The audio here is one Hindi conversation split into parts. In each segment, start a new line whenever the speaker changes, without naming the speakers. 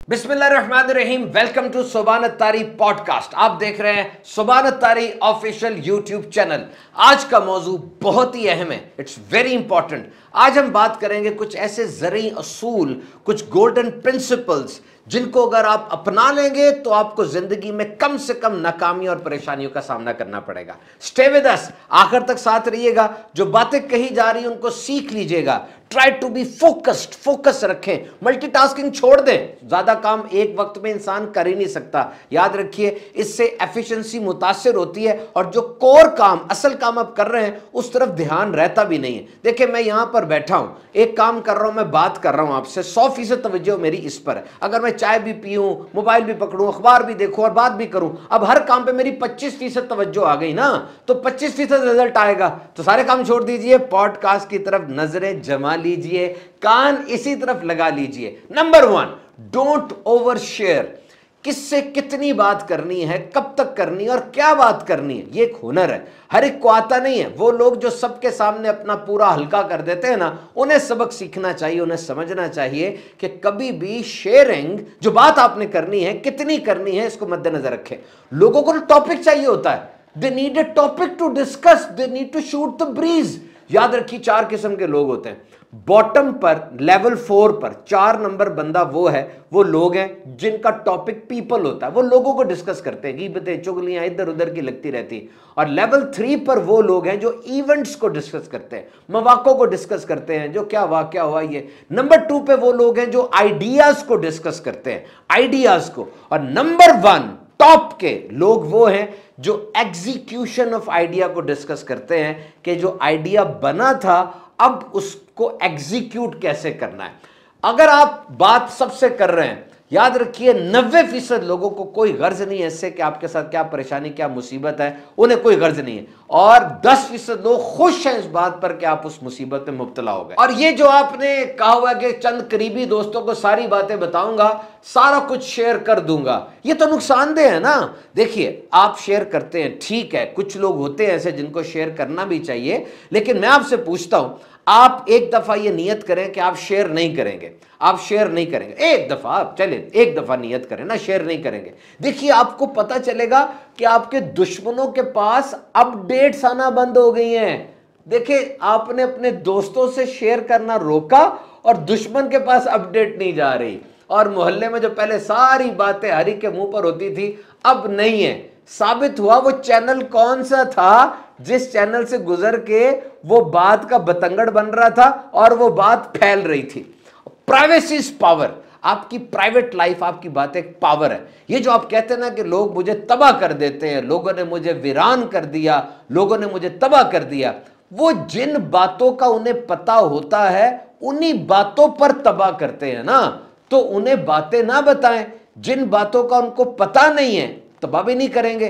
बिस्मिल्लाहिर्रहमानिर्रहीम। वेलकम टू सुभान अत्तारी पॉडकास्ट। आप देख रहे हैं सुभान अत्तारी ऑफिशियल यूट्यूब चैनल। आज का मौजू बहुत ही अहम है, इट्स वेरी इंपॉर्टेंट। आज हम बात करेंगे कुछ ऐसे ज़रूरी असूल, कुछ गोल्डन प्रिंसिपल्स जिनको अगर आप अपना लेंगे तो आपको जिंदगी में कम से कम नाकामी और परेशानियों का सामना करना पड़ेगा। स्टे विद अस, आखिर तक साथ रहिएगा। जो बातें कही जा रही हैं उनको सीख लीजिएगा। Try to be focused, focus रखें, मल्टीटास्किंग छोड़ दें। ज्यादा काम एक वक्त में इंसान कर ही नहीं सकता। याद रखिए, इससे एफिशिएंसी मुतासिर होती है और जो कोर काम, असल काम आप कर रहे हैं उस तरफ ध्यान रहता भी नहीं है। देखिए, मैं यहां पर बैठा हूं, एक काम कर रहा हूं, मैं बात कर रहा हूं आपसे, 100% तवज्जो मेरी इस पर है। अगर मैं चाय भी पीऊं, मोबाइल भी पकड़ूं, अखबार भी देखूं और बात भी करूं, अब हर काम पे मेरी 25% तवज्जो आ गई ना, तो 25% रिजल्ट आएगा। तो सारे काम छोड़ दीजिए, पॉडकास्ट की तरफ नजरें जमा लीजिए, कान इसी तरफ लगा लीजिए। Number 1, don't over share. किससे कितनी बात करनी है, कब तक करनी है और क्या बात करनी है, ये एक हुनर है। हर एक को आता नहीं है। वो लोग जो सबके सामने अपना पूरा हल्का कर देते हैं ना, उन्हें सबक सीखना चाहिए, उन्हें समझना चाहिए कि कभी भी शेयरिंग, जो बात आपने करनी है, कितनी करनी है, इसको मद्देनजर रखें। लोगों को टॉपिक चाहिए होता है, they need a topic to discuss, they need to shoot the breeze. याद रखिए, 4 किस्म के लोग होते हैं। बॉटम पर, लेवल 4 पर 4 नंबर बंदा वो लोग हैं जिनका टॉपिक पीपल होता है। वो लोगों को डिस्कस करते हैं, गीबतें चुगलियां इधर उधर की लगती रहती। और लेवल 3 पर वो लोग हैं जो इवेंट्स को डिस्कस करते हैं, मौक़ों को डिस्कस करते हैं, जो क्या वाकया हुआ ये। नंबर 2 पे वो लोग हैं जो आइडियाज को डिस्कस करते हैं, आइडियाज को। और नंबर 1 टॉप के लोग वो हैं जो एग्जीक्यूशन ऑफ आइडिया को डिस्कस करते हैं कि जो आइडिया बना था अब उसको एग्जीक्यूट कैसे करना है। अगर आप बात सबसे कर रहे हैं, याद रखिए 90% लोगों को कोई गर्ज नहीं है इससे कि आपके साथ क्या परेशानी, क्या मुसीबत है, उन्हें कोई गर्ज नहीं है। और 10% लोग खुश हैं इस बात पर कि आप उस मुसीबत में मुब्तला हो गए। और ये जो आपने कहा हुआ कि चंद करीबी दोस्तों को सारी बातें बताऊंगा, सारा कुछ शेयर कर दूंगा, ये तो नुकसानदेह है ना। देखिए, आप शेयर करते हैं, ठीक है, कुछ लोग होते हैं ऐसे जिनको शेयर करना भी चाहिए, लेकिन मैं आपसे पूछता हूं, आप एक दफा ये नियत करें कि आप शेयर नहीं करेंगे, आप शेयर नहीं करेंगे। एक दफा आप चले, एक दफा नियत करें ना, शेयर नहीं करेंगे। देखिए, आपको पता चलेगा कि आपके दुश्मनों के पास अपडेट्स आना बंद हो गई हैं। देखिए, आपने अपने दोस्तों से शेयर करना रोका और दुश्मन के पास अपडेट नहीं जा रही। और मोहल्ले में जो पहले सारी बातें हरी के मुंह पर होती थी, अब नहीं है। साबित हुआ वो चैनल कौन सा था जिस चैनल से गुजर के वो बात का बतंगड़ बन रहा था और वो बात फैल रही थी। Privacy is power. आपकी प्राइवेट लाइफ, आपकी बात एक पावर है। ये जो आप कहते हैं ना कि लोग मुझे तबाह कर देते हैं, लोगों ने मुझे वीरान कर दिया, लोगों ने मुझे तबाह कर दिया, वो जिन बातों का उन्हें पता होता है उन्हीं बातों पर तबाह करते हैं ना। तो उन्हें बातें ना बताएं, जिन बातों का उनको पता नहीं है तबाह भी नहीं करेंगे।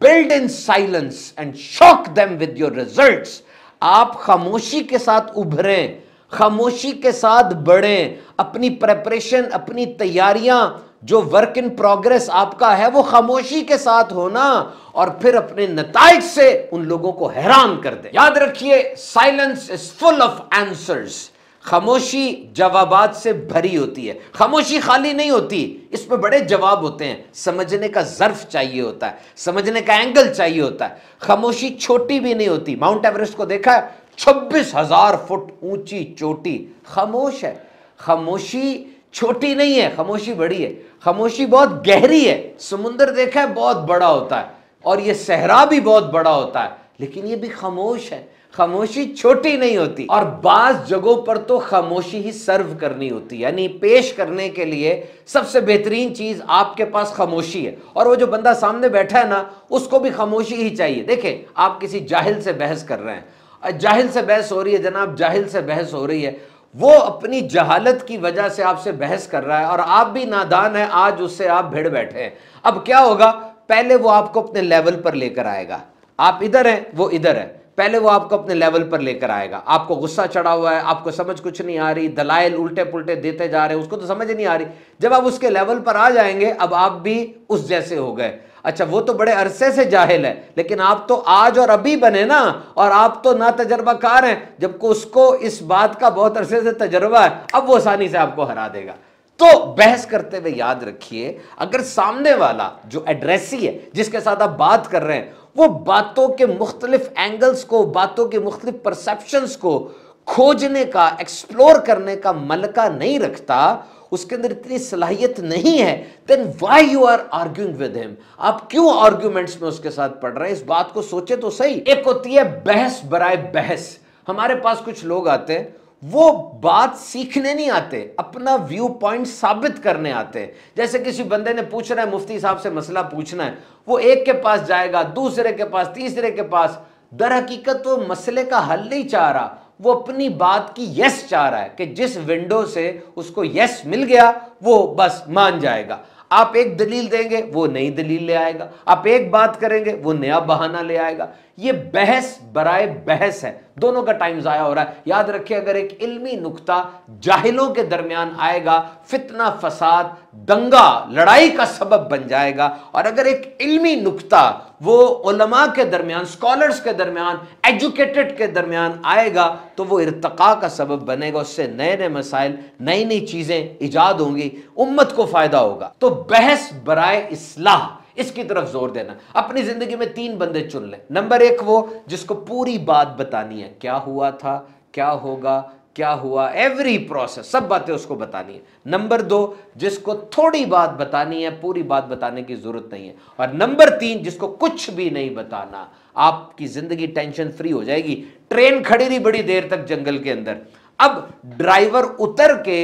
Build in silence and shock them with your results. आप खामोशी के साथ उभरें, खामोशी के साथ बढ़ें। अपनी प्रेपरेशन, अपनी तैयारियां, जो वर्क इन प्रोग्रेस आपका है, वो खामोशी के साथ होना और फिर अपने नताइज से उन लोगों को हैरान कर दे। याद रखिए, silence is full of answers. खामोशी जवाबात से भरी होती है, खामोशी खाली नहीं होती, इसमें बड़े जवाब होते हैं। समझने का ज़र्फ चाहिए होता है, समझने का एंगल चाहिए होता है। खामोशी छोटी भी नहीं होती। माउंट एवरेस्ट को देखा है, 26,000 फुट ऊंची चोटी, खामोश है। खामोशी छोटी नहीं है, खामोशी बड़ी है। खामोशी बहुत गहरी है। समुंदर देखा है, बहुत बड़ा होता है, और ये सहरा भी बहुत बड़ा होता है, लेकिन ये भी खामोश है। खामोशी छोटी नहीं होती। और बाज जगहों पर तो खामोशी ही सर्व करनी होती है, यानी पेश करने के लिए सबसे बेहतरीन चीज आपके पास खामोशी है। और वो जो बंदा सामने बैठा है ना, उसको भी खामोशी ही चाहिए। देखें, आप किसी जाहिल से बहस कर रहे हैं, जाहिल से बहस हो रही है जनाब, जाहिल से बहस हो रही है, वो अपनी जहालत की वजह से आपसे बहस कर रहा है और आप भी नादान है, आज उससे आप भिड़ बैठे हैं। अब क्या होगा, पहले वो आपको अपने लेवल पर लेकर आएगा। आप इधर हैं, वो इधर है, पहले वो आपको अपने लेवल पर लेकर आएगा। आपको गुस्सा चढ़ा हुआ है, आपको समझ कुछ नहीं आ रही, दलाइल उल्टे पुल्टे देते जा रहे हैं, उसको तो समझ नहीं आ रही। जब आप उसके लेवल पर आ जाएंगे, अब आप भी उस जैसे हो गए। अच्छा, वो तो बड़े अरसे से जाहिल है, लेकिन आप तो आज और अभी बने ना, और आप तो ना तजर्बाकार हैं, जबकि उसको इस बात का बहुत अरसे से तजर्बा है। अब वो आसानी से आपको हरा देगा। तो बहस करते हुए याद रखिए, अगर सामने वाला जो एड्रेसी है, जिसके साथ आप बात कर रहे हैं, वो बातों के मुख्तलिफ एंगल्स को, बातों के मुख्तलिफ परसेप्शंस को खोजने का, एक्सप्लोर करने का मलका नहीं रखता, उसके अंदर इतनी सलाहियत नहीं है, then why you are arguing with him? आप क्यों आर्ग्यूमेंट्स में उसके साथ पढ़ रहे हैं? इस बात को सोचे तो सही। एक होती है बहस बराए बहस। हमारे पास कुछ लोग आते हैं, वो बात सीखने नहीं आते, अपना व्यू पॉइंट साबित करने आते हैं। जैसे किसी बंदे ने पूछना है, मुफ्ती साहब से मसला पूछना है, वो एक के पास जाएगा, दूसरे के पास, तीसरे के पास। दर हकीकत वो मसले का हल नहीं चाह रहा, वो अपनी बात की यस चाह रहा है कि जिस विंडो से उसको यस मिल गया वो बस मान जाएगा। आप एक दलील देंगे, वो नई दलील ले आएगा। आप एक बात करेंगे, वो नया बहाना ले आएगा। ये बहस बराए बहस है, दोनों का टाइम जाया हो रहा है। याद रखिए, अगर एक इल्मी नुक्ता जाहिलों के दरमियान आएगा, फितना, फसाद, दंगा, लड़ाई का सबब बन जाएगा। और अगर एक इल्मी नुक्ता वो उलमा के दरमियान, स्कॉलर्स के दरमियान, एजुकेटेड के दरमियान आएगा, तो वो इर्तका का सबब बनेगा। उससे नए नए मसाइल, नई नई चीजें इजाद होंगी, उम्मत को फायदा होगा। तो बहस बराए इस्लाह, इसकी तरफ जोर देना। अपनी जिंदगी में 3 बंदे चुन लें। नंबर 1 वो जिसको पूरी बात बतानी है, क्या हुआ था, क्या होगा, क्या हुआ, एवरी प्रोसेस, सब बातें उसको बतानी है। नंबर 2 जिसको थोड़ी बात बतानी है, पूरी बात बताने की जरूरत नहीं है। और नंबर 3 जिसको कुछ भी नहीं बताना। आपकी जिंदगी टेंशन फ्री हो जाएगी। ट्रेन खड़ी रही बड़ी देर तक जंगल के अंदर, अब ड्राइवर उतर के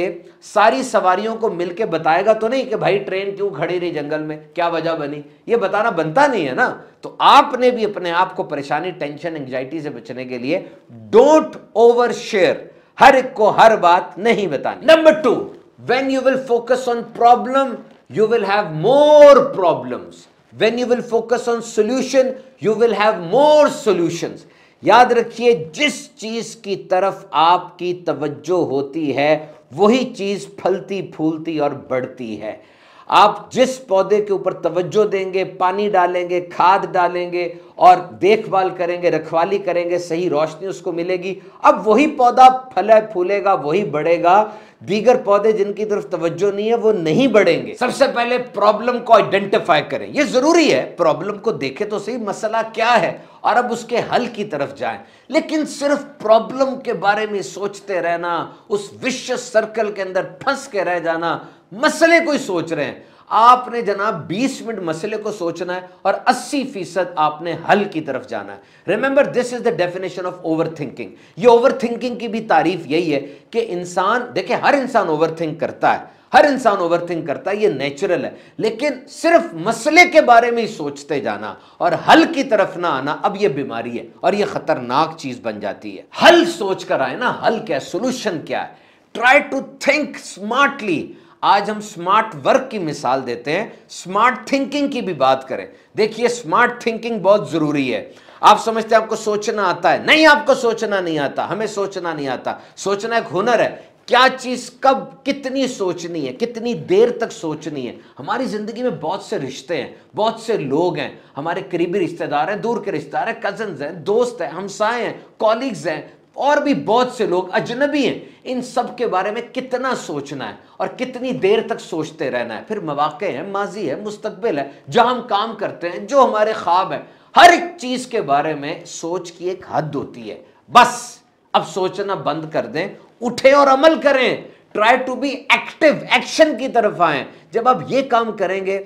सारी सवारियों को मिलके बताएगा तो नहीं कि भाई ट्रेन क्यों खड़ी रही जंगल में, क्या वजह बनी, ये बताना बनता नहीं है ना। तो आपने भी अपने आप को परेशानी, टेंशन, एंजाइटी से बचने के लिए डोंट ओवर शेयर, हर एक को हर बात नहीं बतानी। Number 2, when you will focus on problem you will have more problems, when you will focus on solution you will have more solutions. याद रखिए, जिस चीज की तरफ आपकी तवज्जो होती है वही चीज फलती फूलती और बढ़ती है। आप जिस पौधे के ऊपर तवज्जो देंगे, पानी डालेंगे, खाद डालेंगे और देखभाल करेंगे, रखवाली करेंगे, सही रोशनी उसको मिलेगी, अब वही पौधा फले फूलेगा, वही बढ़ेगा। दीगर पौधे जिनकी तरफ तवज्जो नहीं है वो नहीं बढ़ेंगे। सबसे पहले प्रॉब्लम को आइडेंटिफाई करें, ये जरूरी है। प्रॉब्लम को देखें तो सही, मसला क्या है, और अब उसके हल की तरफ जाएं। लेकिन सिर्फ प्रॉब्लम के बारे में सोचते रहना, उस विशियस सर्कल के अंदर फंस के रह जाना। मसले को ही सोच रहे हैं आपने जनाब, 20 मिनट मसले को सोचना है और 80% आपने हल की तरफ जाना है। Remember, this is the definition of over thinking. ये ओवर थिंकिंग की भी तारीफ यही है कि इंसान, देखिए हर इंसान ओवर थिंक करता है, हर इंसान ओवर थिंक करता है, ये नेचुरल है। लेकिन सिर्फ मसले के बारे में ही सोचते जाना और हल की तरफ ना आना, अब ये बीमारी है और ये खतरनाक चीज बन जाती है। हल सोच कर आए ना, हल क्या है, सोल्यूशन क्या है। Try to think smartly. आज हम स्मार्ट वर्क की मिसाल देते हैं, स्मार्ट थिंकिंग की भी बात करें। देखिए, स्मार्ट थिंकिंग बहुत जरूरी है। आप समझते हैं आपको सोचना आता है, नहीं, आपको सोचना नहीं आता, हमें सोचना नहीं आता। सोचना एक हुनर है। क्या चीज कब कितनी सोचनी है, कितनी देर तक सोचनी है। हमारी जिंदगी में बहुत से रिश्ते हैं, बहुत से लोग हैं, हमारे करीबी रिश्तेदार हैं, दूर के रिश्तेदार हैं, कजन्स हैं, दोस्त हैं, हमसाए हैं, कॉलीग्स हैं, और भी बहुत से लोग अजनबी हैं। इन सब के बारे में कितना सोचना है और कितनी देर तक सोचते रहना है। फिर मवाक़े हैं, माजी है, मुस्तकबिल है, जहां हम काम करते हैं, जो हमारे ख्वाब हैं, हर एक चीज के बारे में सोच की एक हद होती है। बस अब सोचना बंद कर दें, उठे और अमल करें। Try to be active, action की तरफ आए। जब आप ये काम करेंगे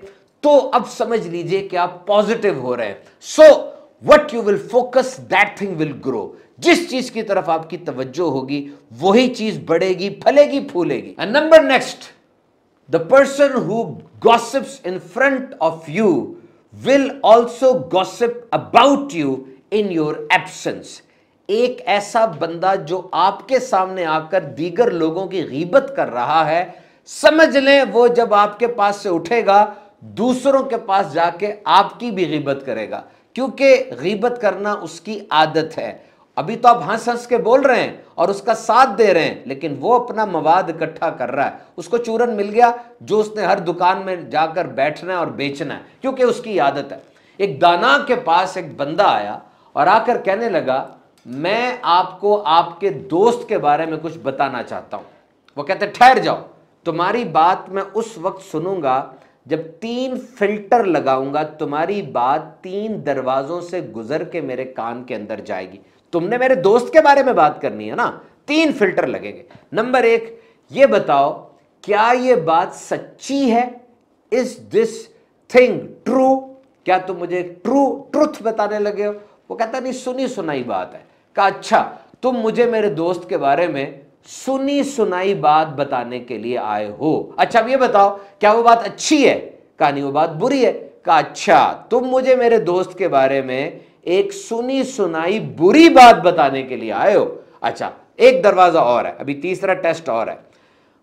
तो अब समझ लीजिए कि आप पॉजिटिव हो रहे हैं। So what you will focus that thing will grow. जिस चीज की तरफ आपकी तवज्जो होगी वही चीज बढ़ेगी, फलेगी, फूलेगी। And number next, the person who gossips in front of you will also gossip about you in your absence. एक ऐसा बंदा जो आपके सामने आकर दीगर लोगों की गीबत कर रहा है, समझ लें वो जब आपके पास से उठेगा दूसरों के पास जाके आपकी भी गीबत करेगा, क्योंकि गीबत करना उसकी आदत है। अभी तो आप हंस हंस के बोल रहे हैं और उसका साथ दे रहे हैं, लेकिन वो अपना मवाद इकट्ठा कर रहा है। उसको चूरन मिल गया जो उसने हर दुकान में जाकर बैठना है और बेचना है, क्योंकि उसकी आदत है। एक दाना के पास एक बंदा आया और आकर कहने लगा, मैं आपको आपके दोस्त के बारे में कुछ बताना चाहता हूं। वो कहते ठहर जाओ, तुम्हारी बात मैं उस वक्त सुनूंगा जब 3 फिल्टर लगाऊंगा, तुम्हारी बात 3 दरवाजों से गुजर के मेरे कान के अंदर जाएगी। तुमने मेरे दोस्त के बारे में बात करनी है ना, 3 फिल्टर लगेंगे। नंबर 1, ये बताओ क्या ये बात सच्ची है? Is this thing true? क्या तुम मुझे ट्रूथ बताने लगे हो? वो कहता नहीं, सुनी सुनाई बात है। कहा अच्छा, तुम मुझे मेरे दोस्त के बारे में सुनी सुनाई बात बताने के लिए आए हो। अच्छा अब ये बताओ क्या वो बात अच्छी है? कहा नहीं, वो बात बुरी है। कहा अच्छा, तुम मुझे मेरे दोस्त के बारे में एक सुनी सुनाई बुरी बात बताने के लिए आए हो। अच्छा, एक दरवाजा और है, अभी तीसरा टेस्ट और है।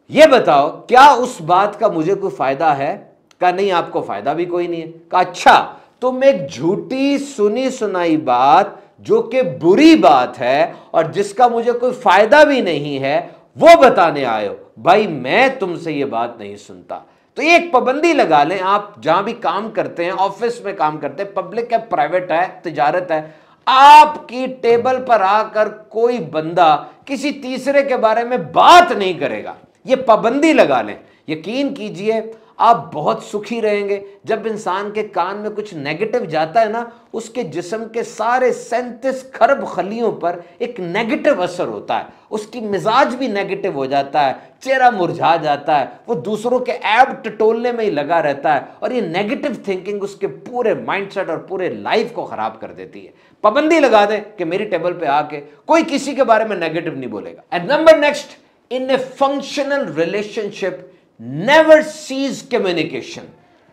ये बताओ क्या उस बात का मुझे कोई फायदा है? कहा नहीं, आपको फायदा भी कोई नहीं है। कहा अच्छा, तुम एक झूठी सुनी सुनाई बात जो कि बुरी बात है और जिसका मुझे कोई फायदा भी नहीं है वो बताने आए हो। भाई मैं तुमसे ये बात नहीं सुनता। तो ये एक पाबंदी लगा लें, आप जहां भी काम करते हैं, ऑफिस में काम करते हैं, पब्लिक है, प्राइवेट है, तिजारत है, आपकी टेबल पर आकर कोई बंदा किसी तीसरे के बारे में बात नहीं करेगा। ये पाबंदी लगा लें, यकीन कीजिए आप बहुत सुखी रहेंगे। जब इंसान के कान में कुछ नेगेटिव जाता है ना, उसके जिस्म के सारे 37 खरब खलियों पर एक नेगेटिव असर होता है, उसकी मिजाज भी नेगेटिव हो जाता है, चेहरा मुरझा जाता है, वो दूसरों के ऐब टटोलने में ही लगा रहता है और ये नेगेटिव थिंकिंग उसके पूरे माइंडसेट और पूरे लाइफ को खराब कर देती है। पाबंदी लगा दें कि मेरी टेबल पे आके कोई किसी के बारे में नेगेटिव नहीं बोलेगा। And number next, in a functional relationship never cease communication,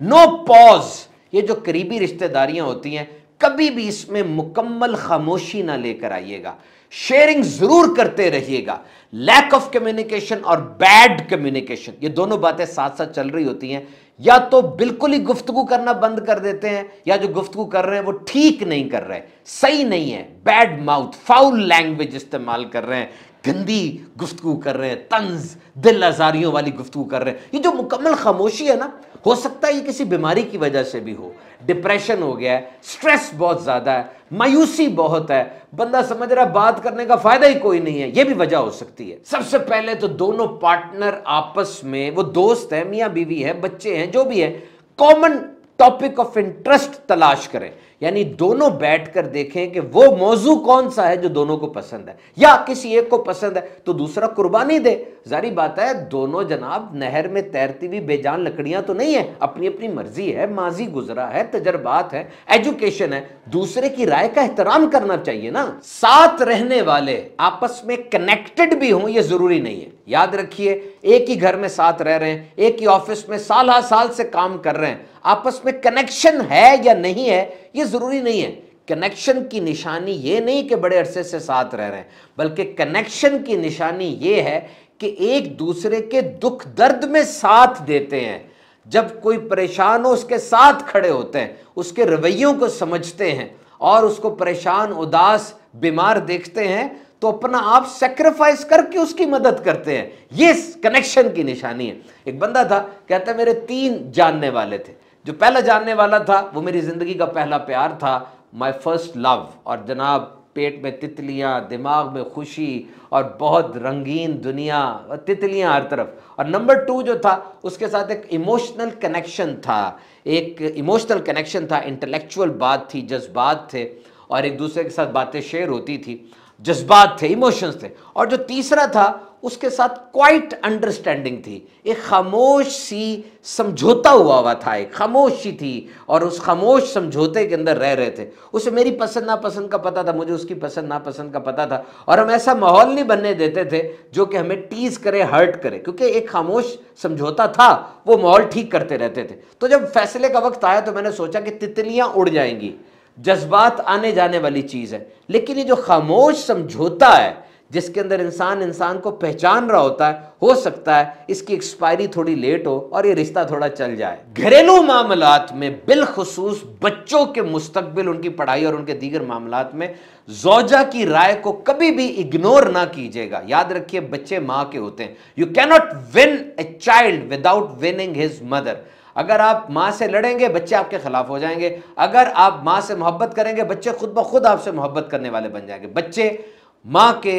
no pause. ये जो करीबी रिश्तेदारियां होती हैं, कभी भी इसमें मुकम्मल खामोशी ना लेकर आइएगा, शेयरिंग जरूर करते रहिएगा। लैक ऑफ कम्युनिकेशन और बैड कम्युनिकेशन, ये दोनों बातें साथ साथ चल रही होती हैं। या तो बिल्कुल ही गुफ्तगू करना बंद कर देते हैं, या जो गुफ्तगू कर रहे हैं वो ठीक नहीं कर रहे, सही नहीं है, बैड माउथ, फाउल लैंग्वेज इस्तेमाल कर रहे हैं, गंदी गुफ्तगू कर रहे हैं, तंज दिल आजारियों वाली गुफ्तगू कर रहे हैं। ये जो मुकम्मल खामोशी है ना, हो सकता है ये किसी बीमारी की वजह से भी हो, डिप्रेशन हो गया है, स्ट्रेस बहुत ज्यादा है, मायूसी बहुत है, बंदा समझ रहा है बात करने का फायदा ही कोई नहीं है, ये भी वजह हो सकती है। सबसे पहले तो दोनों पार्टनर आपस में, वो दोस्त है, मियां बीवी है, बच्चे हैं, जो भी है, कॉमन टॉपिक ऑफ इंटरेस्ट तलाश करें। यानी दोनों बैठकर देखें कि वो मौजू कौन सा है जो दोनों को पसंद है, या किसी एक को पसंद है तो दूसरा कुर्बानी दे। जारी बात है, दोनों जनाब नहर में तैरती हुई बेजान लकड़ियां तो नहीं है, अपनी अपनी मर्जी है, माजी गुजरा है, तजर्बात है, एजुकेशन है, दूसरे की राय का एहतराम करना चाहिए ना। साथ रहने वाले आपस में कनेक्टेड भी हों ये जरूरी नहीं है। याद रखिए, एक ही घर में साथ रह रहे हैं, एक ही ऑफिस में साल साल से काम कर रहे हैं, आपस में कनेक्शन है या नहीं है ये जरूरी नहीं है। कनेक्शन की निशानी ये नहीं कि बड़े अरसे से साथ रह रहे हैं, बल्कि कनेक्शन की निशानी ये है कि एक दूसरे के दुख दर्द में साथ देते हैं। जब कोई परेशान हो उसके साथ खड़े होते हैं, उसके रवैयों को समझते हैं और उसको परेशान, उदास, बीमार देखते हैं तो अपना आप सेक्रीफाइस करके उसकी मदद करते हैं। ये कनेक्शन की निशानी है। एक बंदा था, कहता मेरे 3 जानने वाले थे। जो पहला जानने वाला था वो मेरी जिंदगी का पहला प्यार था, माय फर्स्ट लव, और जनाब पेट में तितलियां, दिमाग में खुशी और बहुत रंगीन दुनिया, तितलियां हर तरफ। और नंबर 2 जो था उसके साथ एक इमोशनल कनेक्शन था, एक इमोशनल कनेक्शन था, इंटेलेक्चुअल बात थी, जज्बात थे और एक दूसरे के साथ बातें शेयर होती थी, जज्बात थे, इमोशंस थे। और जो तीसरा था उसके साथ क्वाइट अंडरस्टैंडिंग थी, एक खामोश सी समझौता हुआ था, एक खामोशी थी और उस खामोश समझौते के अंदर रह रहे थे। उसे मेरी पसंद नापसंद का पता था, मुझे उसकी पसंद नापसंद का पता था, और हम ऐसा माहौल नहीं बनने देते थे जो कि हमें टीज करे, हर्ट करे, क्योंकि एक खामोश समझौता था, वो माहौल ठीक करते रहते थे। तो जब फैसले का वक्त आया तो मैंने सोचा कि तितलियां उड़ जाएंगी, जज्बात आने जाने वाली चीज है, लेकिन ये जो खामोश समझौता है जिसके अंदर इंसान को पहचान रहा होता है, हो सकता है इसकी एक्सपायरी थोड़ी लेट हो और ये रिश्ता थोड़ा चल जाए। घरेलू मामलात में, बिलखुसूस बच्चों के मुस्तकबिल, उनकी पढ़ाई और उनके दीगर मामलात में ज़ौजा की राय को कभी भी इग्नोर ना कीजिएगा। याद रखिए, बच्चे माँ के होते हैं। You cannot win a child without winning his mother. अगर आप माँ से लड़ेंगे बच्चे आपके खिलाफ हो जाएंगे, अगर आप माँ से मोहब्बत करेंगे बच्चे खुद ब खुद आपसे मोहब्बत करने वाले बन जाएंगे। बच्चे माँ के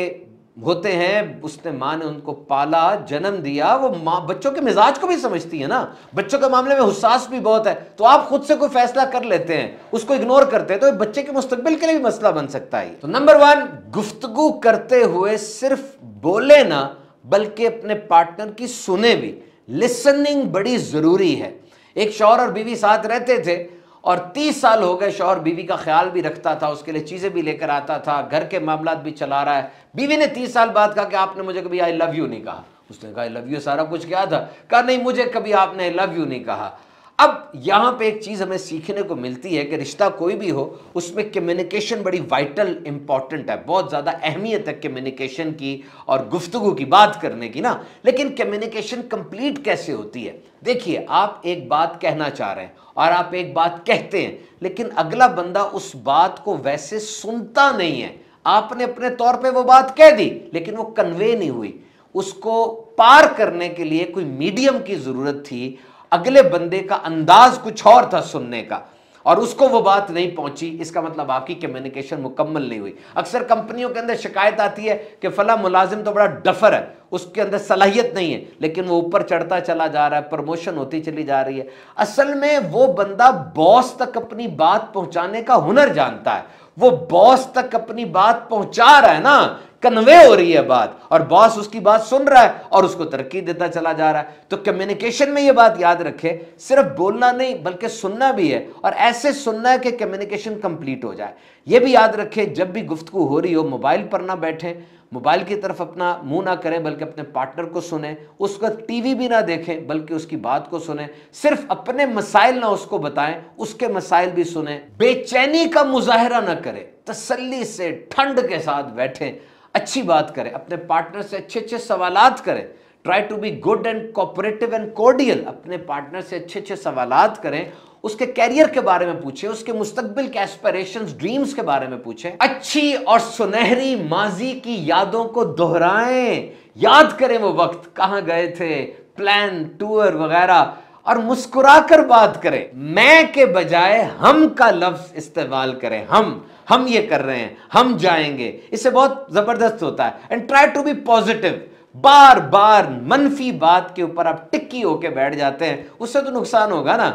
होते हैं, उसने माँ ने उनको पाला, जन्म दिया, वो माँ बच्चों के मिजाज को भी समझती है ना, बच्चों के मामले में हुसास भी बहुत है। तो आप खुद से कोई फैसला कर लेते हैं, उसको इग्नोर करते हैं, तो बच्चे के मुस्तकबिल के लिए भी मसला बन सकता है। तो नंबर 1, गुफ्तगू करते हुए सिर्फ बोले ना बल्कि अपने पार्टनर की सुने भी। लिसनिंग बड़ी जरूरी है। एक शौहर और बीवी साथ रहते थे और 30 साल हो गए, शौहर बीवी का ख्याल भी रखता था, उसके लिए चीजें भी लेकर आता था, घर के मामलात भी चला रहा है। बीवी ने 30 साल बाद कहा कि आपने मुझे कभी आई लव यू नहीं कहा। उसने कहा आई लव यू सारा कुछ क्या था? कहा नहीं, मुझे कभी आपने आई लव यू नहीं कहा। अब यहां पे एक चीज हमें सीखने को मिलती है कि रिश्ता कोई भी हो, उसमें कम्युनिकेशन बड़ी वाइटल इंपॉर्टेंट है। बहुत ज्यादा अहमियत है कम्युनिकेशन की और गुफ्तगू की, बात करने की ना। लेकिन कम्युनिकेशन कंप्लीट कैसे होती है? देखिए, आप एक बात कहना चाह रहे हैं और आप एक बात कहते हैं, लेकिन अगला बंदा उस बात को वैसे सुनता नहीं है। आपने अपने तौर पे वो बात कह दी लेकिन वो कन्वे नहीं हुई, उसको पार करने के लिए कोई मीडियम की जरूरत थी। अगले बंदे का अंदाज कुछ और था सुनने का और उसको वो बात नहीं पहुंची, इसका मतलब आपकी कम्युनिकेशन मुकम्मल नहीं हुई। अक्सर कंपनियों के अंदर शिकायत आती है कि फला मुलाजिम तो बड़ा डफर है, उसके अंदर सलाहियत नहीं है, लेकिन वो ऊपर चढ़ता चला जा रहा है, प्रमोशन होती चली जा रही है। असल में वो बंदा बॉस तक अपनी बात पहुंचाने का हुनर जानता है, वो बॉस तक अपनी बात पहुंचा रहा है ना, कन्वे हो रही है बात, और बॉस उसकी बात सुन रहा है और उसको तरक्की देता चला जा रहा है। तो कम्युनिकेशन में ये बात याद रखें, सिर्फ बोलना नहीं बल्कि सुनना भी है, और ऐसे सुनना है कि कम्युनिकेशन कंप्लीट हो जाए। ये भी याद रखें, जब भी गुफ्तगू हो रही हो मोबाइल पर ना बैठें, मोबाइल की तरफ अपना मुंह ना करें बल्कि अपने पार्टनर को सुने। उस वक्त टीवी भी ना देखें बल्कि उसकी बात को सुने। सिर्फ अपने मसाइल ना उसको बताएं, उसके मसाइल भी सुने। बेचैनी का मुजाहरा ना करें, तसल्ली से ठंड के साथ बैठें, अच्छी बात करें, अपने पार्टनर से अच्छे अच्छे सवालात करें। Try to be good and cooperative and cordial. अपने पार्टनर से अच्छे अच्छे सवालात करें, उसके कैरियर के बारे में पूछें, उसके मुस्तकबिल के एस्पिरेशंस, ड्रीम्स के बारे में पूछें। अच्छी और सुनहरी माजी की यादों को दोहराएं, याद करें वो वक्त कहां गए थे, प्लान, टूर वगैरह, और मुस्कुराकर बात करें। मैं के बजाय हम का लफ्ज इस्तेमाल करें। हम ये कर रहे हैं, हम जाएंगे, इससे बहुत जबरदस्त होता है। And try to be positive. बार बार मनफी बात के ऊपर आप टिक्की होके बैठ जाते हैं, उससे तो नुकसान होगा ना।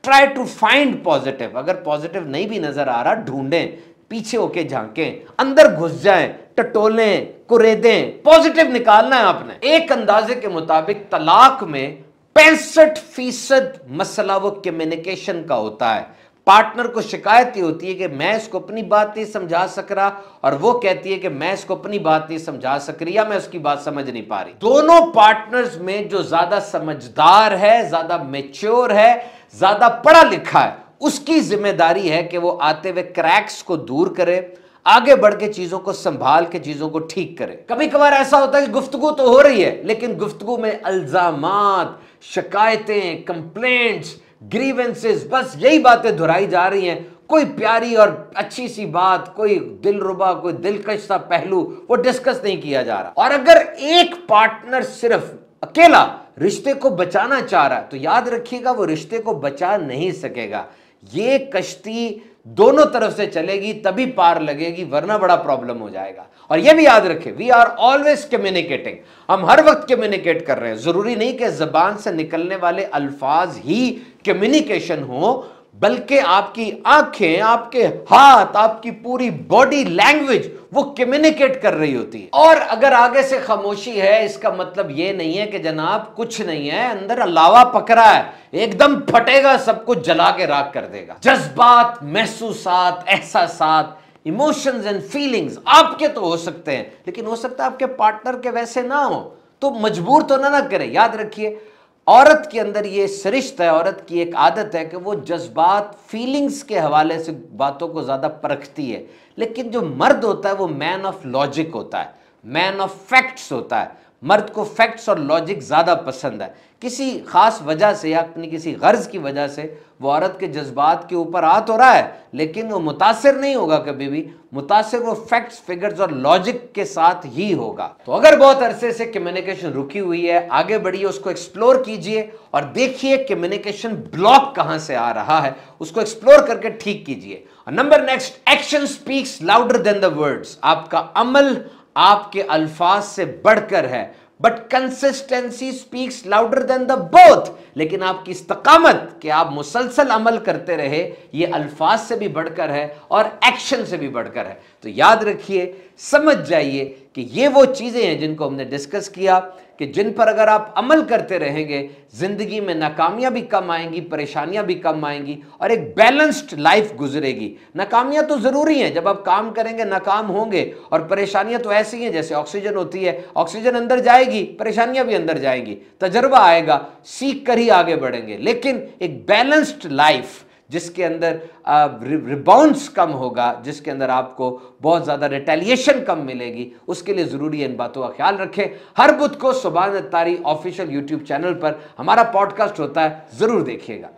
Try to find positive. अगर पॉजिटिव नहीं भी नजर आ रहा, ढूंढें, पीछे होके झांकें, अंदर घुस जाएं, टटोलें, कुरेदें, पॉजिटिव निकालना है आपने। एक अंदाजे के मुताबिक तलाक में 65% मसला वो कम्युनिकेशन का होता है। पार्टनर को शिकायत ही होती है कि मैं इसको अपनी बात नहीं समझा सक रहा, और वो कहती है कि मैं इसको अपनी बात नहीं समझा सक रही, या मैं उसकी बात समझ नहीं पा रही। दोनों पार्टनर्स में जो ज्यादा समझदार है, ज्यादा मैच्योर है, ज्यादा पढ़ा लिखा है, उसकी जिम्मेदारी है कि वो आते हुए क्रैक्स को दूर करे, आगे बढ़ के चीजों को संभाल के चीजों को ठीक करे। कभी कभार ऐसा होता है कि गुफ्तगू तो हो रही है लेकिन गुफ्तगू में अल्जामात, शिकायतें, कंप्लेंट्स, ग्रीवेंसेस, बस यही बातें दोहराई जा रही हैं। कोई प्यारी और अच्छी सी बात, कोई दिलरुबा, कोई दिलकश सा पहलू वो डिस्कस नहीं किया जा रहा। और अगर एक पार्टनर सिर्फ अकेला रिश्ते को बचाना चाह रहा है तो याद रखिएगा वो रिश्ते को बचा नहीं सकेगा। ये कश्ती दोनों तरफ से चलेगी तभी पार लगेगी, वरना बड़ा प्रॉब्लम हो जाएगा। और ये भी याद रखें, वी आर ऑलवेज कम्युनिकेटिंग। हम हर वक्त कम्युनिकेट कर रहे हैं। जरूरी नहीं कि जबान से निकलने वाले अल्फाज ही कम्युनिकेशन हो, बल्कि आपकी आंखें, आपके हाथ, आपकी पूरी बॉडी लैंग्वेज वो कम्युनिकेट कर रही होती है। और अगर आगे से खामोशी है, इसका मतलब ये नहीं है कि जनाब कुछ नहीं है, अंदर अलावा पकड़ा है, एकदम फटेगा, सब कुछ जला के राख कर देगा। जज्बात, महसूसात, एहसासात, इमोशंस एंड फीलिंग्स आपके तो हो सकते हैं, लेकिन हो सकता है आपके पार्टनर के वैसे ना हो, तो मजबूर तो ना करें। याद रखिए, औरत के अंदर ये सरिश्त है, औरत की एक आदत है कि वो जज्बात, फीलिंग्स के हवाले से बातों को ज्यादा परखती है। लेकिन जो मर्द होता है वो मैन ऑफ लॉजिक होता है, मैन ऑफ फैक्ट्स होता है। मर्द को फैक्ट्स और लॉजिक ज्यादा पसंद है। किसी खास वजह से या अपनी किसी गर्ज की वजह से वो औरत के जज्बात के ऊपर आ तो रहा है, लेकिन वो मुतासिर नहीं होगा कभी भी। मुतासिर वो फैक्ट्स, फिगर्स और लॉजिक के साथ ही होगा। तो अगर बहुत अरसे से कम्युनिकेशन रुकी हुई है, आगे बढ़िए, उसको एक्सप्लोर कीजिए और देखिए कम्युनिकेशन ब्लॉक कहां से आ रहा है, उसको एक्सप्लोर करके ठीक कीजिए। Number next, action speaks louder than the words. आपका अमल आपके अल्फाज से बढ़कर है, but consistency speaks louder than the both. लेकिन आपकी इस्तकामत कि आप मुसलसल अमल करते रहे, ये अल्फाज से भी बढ़कर है और एक्शन से भी बढ़कर है। तो याद रखिए, समझ जाइए कि ये वो चीजें हैं जिनको हमने डिस्कस किया कि जिन पर अगर आप अमल करते रहेंगे, जिंदगी में नाकामियां भी कम आएंगी, परेशानियां भी कम आएंगी और एक बैलेंस्ड लाइफ गुजरेगी। नाकामियां तो जरूरी हैं, जब आप काम करेंगे नाकाम होंगे, और परेशानियां तो ऐसी हैं जैसे ऑक्सीजन होती है, ऑक्सीजन अंदर जाएगी, परेशानियां भी अंदर जाएंगी, तजर्बा आएगा, सीख कर ही आगे बढ़ेंगे। लेकिन एक बैलेंस्ड लाइफ जिसके अंदर रिबाउंड्स कम होगा, जिसके अंदर आपको बहुत ज्यादा रिटेलिएशन कम मिलेगी, उसके लिए जरूरी है इन बातों का ख्याल रखें। हर बुध को सुभान अत्तारी ऑफिशियल यूट्यूब चैनल पर हमारा पॉडकास्ट होता है, जरूर देखिएगा।